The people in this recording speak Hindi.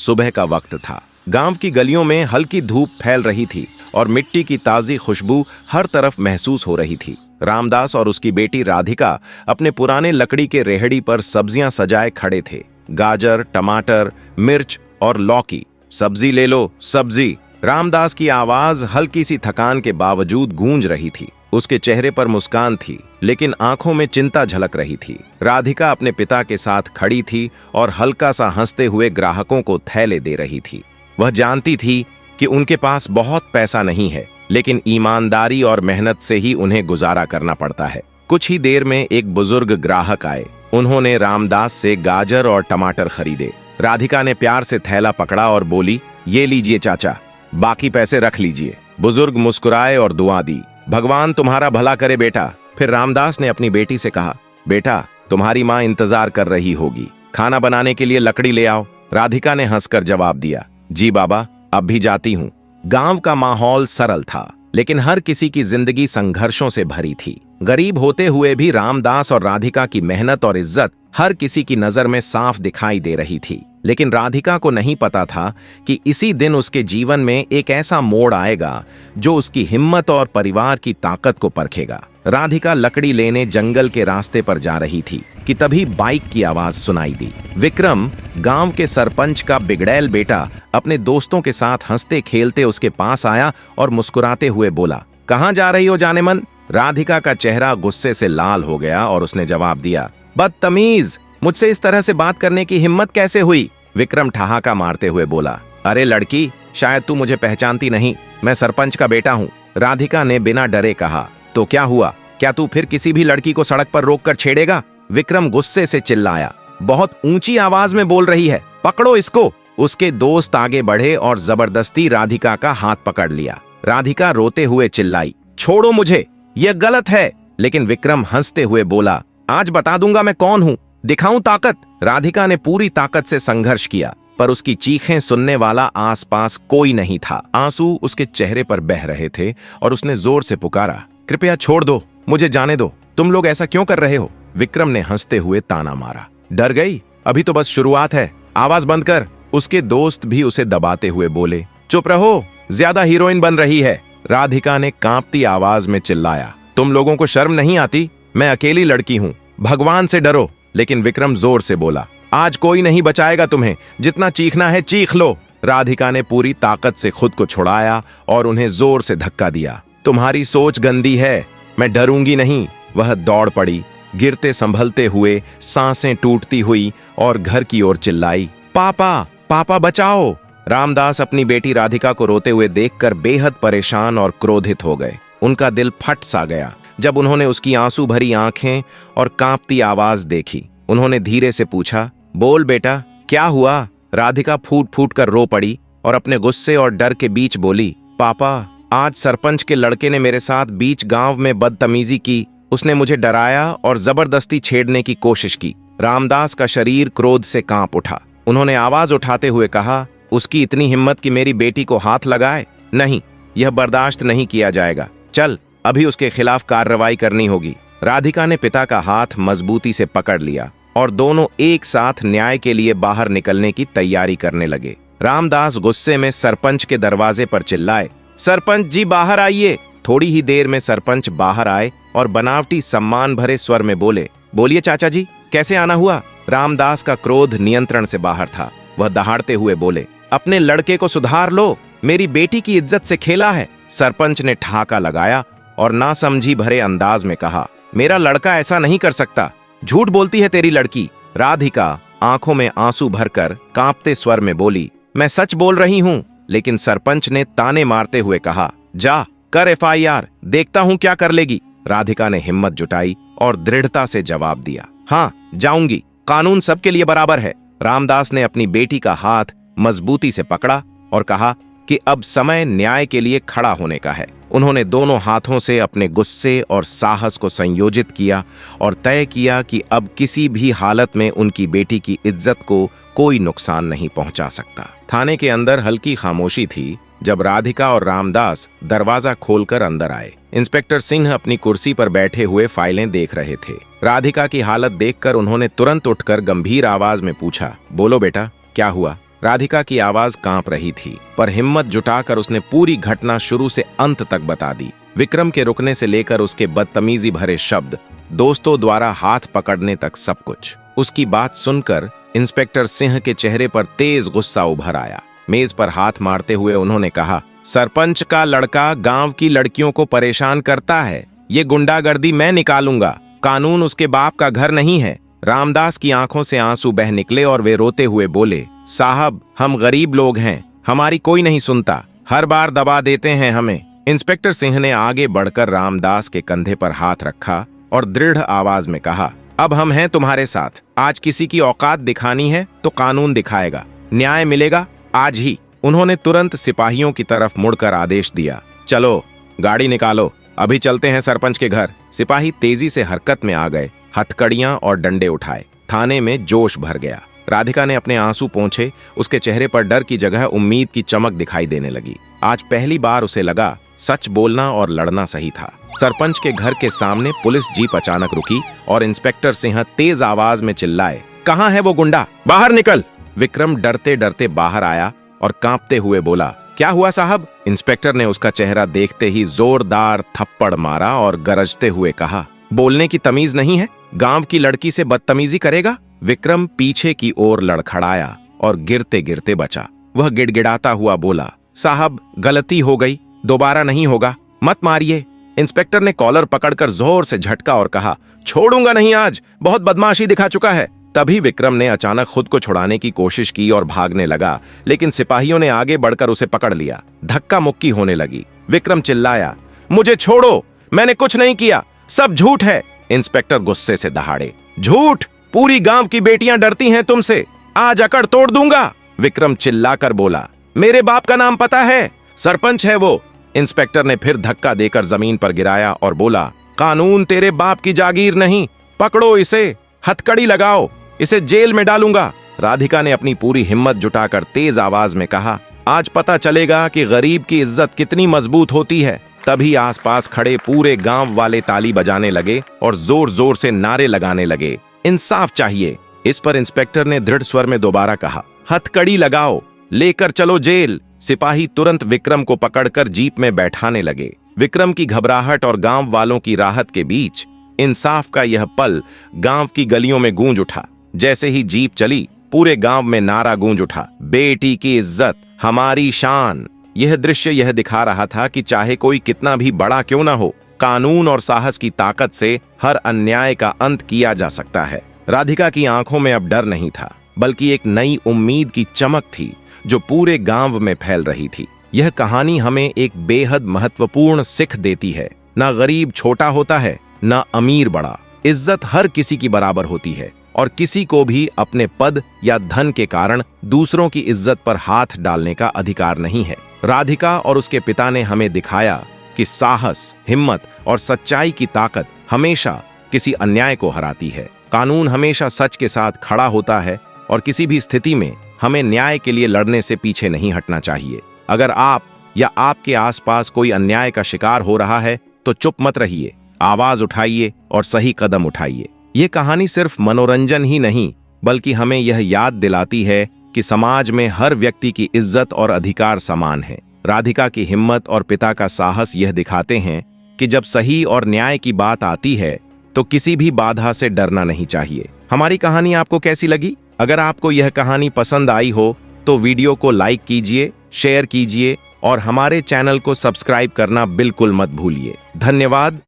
सुबह का वक्त था। गांव की गलियों में हल्की धूप फैल रही थी और मिट्टी की ताजी खुशबू हर तरफ महसूस हो रही थी। रामदास और उसकी बेटी राधिका अपने पुराने लकड़ी के रेहड़ी पर सब्जियां सजाए खड़े थे। गाजर, टमाटर, मिर्च और लौकी। सब्जी ले लो, सब्जी। रामदास की आवाज हल्की सी थकान के बावजूद गूंज रही थी। उसके चेहरे पर मुस्कान थी, लेकिन आंखों में चिंता झलक रही थी। राधिका अपने पिता के साथ खड़ी थी और हल्का सा हंसते हुए ग्राहकों को थैले दे रही थी। वह जानती थी कि उनके पास बहुत पैसा नहीं है, लेकिन ईमानदारी और मेहनत से ही उन्हें गुजारा करना पड़ता है। कुछ ही देर में एक बुजुर्ग ग्राहक आए। उन्होंने रामदास से गाजर और टमाटर खरीदे। राधिका ने प्यार से थैला पकड़ा और बोली, ये लीजिए चाचा, बाकी पैसे रख लीजिए। बुजुर्ग मुस्कुराए और दुआ दी। भगवान तुम्हारा भला करे बेटा। फिर रामदास ने अपनी बेटी से कहा, बेटा तुम्हारी माँ इंतजार कर रही होगी, खाना बनाने के लिए लकड़ी ले आओ। राधिका ने हंसकर जवाब दिया, जी बाबा, अब भी जाती हूँ। गांव का माहौल सरल था, लेकिन हर किसी की जिंदगी संघर्षों से भरी थी। गरीब होते हुए भी रामदास और राधिका की मेहनत और इज्जत हर किसी की नजर में साफ दिखाई दे रही थी। लेकिन राधिका को नहीं पता था कि इसी दिन उसके जीवन में एक ऐसा मोड़ आएगा जो उसकी हिम्मत और परिवार की ताकत को परखेगा। राधिका लकड़ी लेने जंगल के रास्ते पर जा रही थी कि तभी बाइक की आवाज सुनाई दी। विक्रम, गांव के सरपंच का बिगड़ैल बेटा, अपने दोस्तों के साथ हंसते खेलते उसके पास आया और मुस्कुराते हुए बोला, कहाँ जा रही हो जानेमन? राधिका का चेहरा गुस्से से लाल हो गया और उसने जवाब दिया, बदतमीज, मुझसे इस तरह से बात करने की हिम्मत कैसे हुई? विक्रम ठहाका मारते हुए बोला, अरे लड़की, शायद तू मुझे पहचानती नहीं, मैं सरपंच का बेटा हूँ। राधिका ने बिना डरे कहा, तो क्या हुआ? क्या तू फिर किसी भी लड़की को सड़क पर रोककर छेड़ेगा? विक्रम गुस्से से चिल्लाया, बहुत ऊंची आवाज में बोल रही है, पकड़ो इसको। उसके दोस्त आगे बढ़े और जबरदस्ती राधिका का हाथ पकड़ लिया। राधिका रोते हुए चिल्लाई, छोड़ो मुझे, यह गलत है। लेकिन विक्रम हंसते हुए बोला, आज बता दूंगा मैं कौन हूं, दिखाऊं ताकत। राधिका ने पूरी ताकत से संघर्ष किया, पर उसकी चीखें सुनने वाला आसपास कोई नहीं था। आंसू उसके चेहरे पर बह रहे थे और उसने जोर से पुकारा, कृपया छोड़ दो, मुझे जाने दो, तुम लोग ऐसा क्यों कर रहे हो? विक्रम ने हंसते हुए ताना मारा, डर गई? अभी तो बस शुरुआत है, आवाज बंद कर। उसके दोस्त भी उसे दबाते हुए बोले, चुप रहो, ज्यादा हीरोइन बन रही है। राधिका ने कांपती आवाज में चिल्लाया, तुम लोगों को शर्म नहीं आती? मैं अकेली लड़की हूं, भगवान से डरो। लेकिन विक्रम जोर से बोला, आज कोई नहीं बचाएगा तुम्हें, जितना चीखना है चीख लो। राधिका ने पूरी ताकत से खुद को छुड़ाया और उन्हें जोर से धक्का दिया, तुम्हारी सोच गंदी है, मैं डरूंगी नहीं। वह दौड़ पड़ी, गिरते संभलते हुए, सांसें टूटती हुई और घर की ओर चिल्लाई, पापा, पापा बचाओ। रामदास अपनी बेटी राधिका को रोते हुए देखकर बेहद परेशान और क्रोधित हो गए। उनका दिल फट सा गया जब उन्होंने उसकी आंसू भरी आंखें और कांपती आवाज देखी। उन्होंने धीरे से पूछा, बोल बेटा, क्या हुआ? राधिका फूट फूट कर रो पड़ी और अपने गुस्से और डर के बीच बोली, पापा, आज सरपंच के लड़के ने मेरे साथ बीच गांव में बदतमीजी की। उसने मुझे डराया और जबरदस्ती छेड़ने की कोशिश की। रामदास का शरीर क्रोध से कांप उठा। उन्होंने आवाज उठाते हुए कहा, उसकी इतनी हिम्मत कि मेरी बेटी को हाथ लगाए? नहीं, यह बर्दाश्त नहीं किया जाएगा। चल, अभी उसके खिलाफ कार्रवाई करनी होगी। राधिका ने पिता का हाथ मजबूती से पकड़ लिया और दोनों एक साथ न्याय के लिए बाहर निकलने की तैयारी करने लगे। रामदास गुस्से में सरपंच के दरवाजे पर चिल्लाए, सरपंच जी बाहर आइए। थोड़ी ही देर में सरपंच बाहर आए और बनावटी सम्मान भरे स्वर में बोले, बोलिए चाचा जी, कैसे आना हुआ? रामदास का क्रोध नियंत्रण से बाहर था। वह दहाड़ते हुए बोले, अपने लड़के को सुधार लो, मेरी बेटी की इज्जत से खेला है। सरपंच ने ठहाका लगाया और नासमझी भरे अंदाज में कहा, मेरा लड़का ऐसा नहीं कर सकता, झूठ बोलती है तेरी लड़की। राधिका आंखों में आंसू भरकर कांपते स्वर में बोली, मैं सच बोल रही हूं। लेकिन सरपंच ने ताने मारते हुए कहा, जा कर एफआईआर, देखता हूं क्या कर लेगी। राधिका ने हिम्मत जुटाई और दृढ़ता से जवाब दिया, हाँ जाऊंगी, कानून सबके लिए बराबर है। रामदास ने अपनी बेटी का हाथ मजबूती से पकड़ा और कहा कि अब समय न्याय के लिए खड़ा होने का है। उन्होंने दोनों हाथों से अपने गुस्से और साहस को संयोजित किया और तय किया कि अब किसी भी हालत में उनकी बेटी की इज्जत को कोई नुकसान नहीं पहुंचा सकता। थाने के अंदर हल्की खामोशी थी जब राधिका और रामदास दरवाजा खोलकर अंदर आए। इंस्पेक्टर सिंह अपनी कुर्सी पर बैठे हुए फाइलें देख रहे थे। राधिका की हालत देखकर उन्होंने तुरंत उठकर गंभीर आवाज में पूछा, बोलो बेटा, क्या हुआ? राधिका की आवाज कांप रही थी, पर हिम्मत जुटाकर उसने पूरी घटना शुरू से अंत तक बता दी। विक्रम के रुकने से लेकर उसके बदतमीजी भरे शब्द, दोस्तों द्वारा हाथ पकड़ने तक सब कुछ। उसकी बात सुनकर इंस्पेक्टर सिंह के चेहरे पर तेज गुस्सा उभर आया। मेज पर हाथ मारते हुए उन्होंने कहा, सरपंच का लड़का गांव की लड़कियों को परेशान करता है। ये गुंडागर्दी मैं निकालूंगा। कानून उसके बाप का घर नहीं है। रामदास की आंखों से आंसू बह निकले और वे रोते हुए बोले, साहब हम गरीब लोग हैं, हमारी कोई नहीं सुनता, हर बार दबा देते हैं हमें। इंस्पेक्टर सिंह ने आगे बढ़कर रामदास के कंधे पर हाथ रखा और दृढ़ आवाज में कहा, अब हम हैं तुम्हारे साथ। आज किसी की औकात दिखानी है तो कानून दिखाएगा, न्याय मिलेगा आज ही। उन्होंने तुरंत सिपाहियों की तरफ मुड़कर आदेश दिया, चलो गाड़ी निकालो, अभी चलते हैं सरपंच के घर। सिपाही तेजी से हरकत में आ गए, हथकड़ियां और डंडे उठाए। थाने में जोश भर गया। राधिका ने अपने आंसू पोंछे, उसके चेहरे पर डर की जगह उम्मीद की चमक दिखाई देने लगी। आज पहली बार उसे लगा सच बोलना और लड़ना सही था। सरपंच के घर के सामने पुलिस जीप अचानक रुकी और इंस्पेक्टर सिंह तेज आवाज में चिल्लाए, कहां है वो गुंडा, बाहर निकल। विक्रम डरते डरते बाहर आया और कांपते हुए बोला, क्या हुआ साहब? इंस्पेक्टर ने उसका चेहरा देखते ही जोरदार थप्पड़ मारा और गरजते हुए कहा, बोलने की तमीज नहीं है? गांव की लड़की से बदतमीजी करेगा? विक्रम पीछे की ओर लड़खड़ाया और गिरते गिरते बचा। वह गिड़गिड़ाता हुआ बोला, साहब गलती हो गई, दोबारा नहीं होगा, मत मारिए। इंस्पेक्टर ने कॉलर पकड़कर जोर से झटका और कहा, छोड़ूंगा नहीं आज, बहुत बदमाशी दिखा चुका है। तभी विक्रम ने अचानक खुद को छुड़ाने की कोशिश की और भागने लगा, लेकिन सिपाहियों ने आगे बढ़कर उसे पकड़ लिया। धक्का मुक्की होने लगी। विक्रम चिल्लाया, मुझे छोड़ो, मैंने कुछ नहीं किया, सब झूठ है। इंस्पेक्टर गुस्से से दहाड़े, झूठ? पूरी गांव की बेटियां डरती हैं तुमसे, आज अकड़ तोड़ दूंगा। विक्रम चिल्लाकर बोला, मेरे बाप का नाम पता है, सरपंच है वो। इंस्पेक्टर ने फिर धक्का देकर जमीन पर गिराया और बोला, कानून तेरे बाप की जागीर नहीं, पकड़ो इसे, हथकड़ी लगाओ, इसे जेल में डालूंगा। राधिका ने अपनी पूरी हिम्मत जुटाकर तेज आवाज में कहा, आज पता चलेगा कि गरीब की इज्जत कितनी मजबूत होती है। तभी आसपास खड़े पूरे गांव वाले ताली बजाने लगे और जोर जोर से नारे लगाने लगे, इंसाफ चाहिए। इस पर इंस्पेक्टर ने दृढ़ स्वर में दोबारा कहा, हथकड़ी लगाओ, लेकर चलो जेल। सिपाही तुरंत विक्रम को पकड़कर जीप में बैठाने लगे। विक्रम की घबराहट और गांव वालों की राहत के बीच इंसाफ का यह पल गांव की गलियों में गूंज उठा। जैसे ही जीप चली, पूरे गांव में नारा गूंज उठा, बेटी की इज्जत हमारी शान। यह दृश्य यह दिखा रहा था कि चाहे कोई कितना भी बड़ा क्यों ना हो, कानून और साहस की ताकत से हर अन्याय का अंत किया जा सकता है। राधिका की आंखों में अब डर नहीं था, बल्कि एक नई उम्मीद की चमक थी जो पूरे गांव में फैल रही थी। यह कहानी हमें एक बेहद महत्वपूर्ण सीख देती है, ना गरीब छोटा होता है, ना अमीर बड़ा। इज्जत हर किसी की बराबर होती है और किसी को भी अपने पद या धन के कारण दूसरों की इज्जत पर हाथ डालने का अधिकार नहीं है। राधिका और उसके पिता ने हमें दिखाया कि साहस, हिम्मत और सच्चाई की ताकत हमेशा किसी अन्याय को हराती है। कानून हमेशा सच के साथ खड़ा होता है और किसी भी स्थिति में हमें न्याय के लिए लड़ने से पीछे नहीं हटना चाहिए। अगर आप या आपके आसपास कोई अन्याय का शिकार हो रहा है तो चुप मत रहिए, आवाज उठाइए और सही कदम उठाइए। ये कहानी सिर्फ मनोरंजन ही नहीं, बल्कि हमें यह याद दिलाती है कि समाज में हर व्यक्ति की इज्जत और अधिकार समान है। राधिका की हिम्मत और पिता का साहस यह दिखाते हैं कि जब सही और न्याय की बात आती है तो किसी भी बाधा से डरना नहीं चाहिए। हमारी कहानी आपको कैसी लगी? अगर आपको यह कहानी पसंद आई हो तो वीडियो को लाइक कीजिए, शेयर कीजिए और हमारे चैनल को सब्सक्राइब करना बिल्कुल मत भूलिए। धन्यवाद।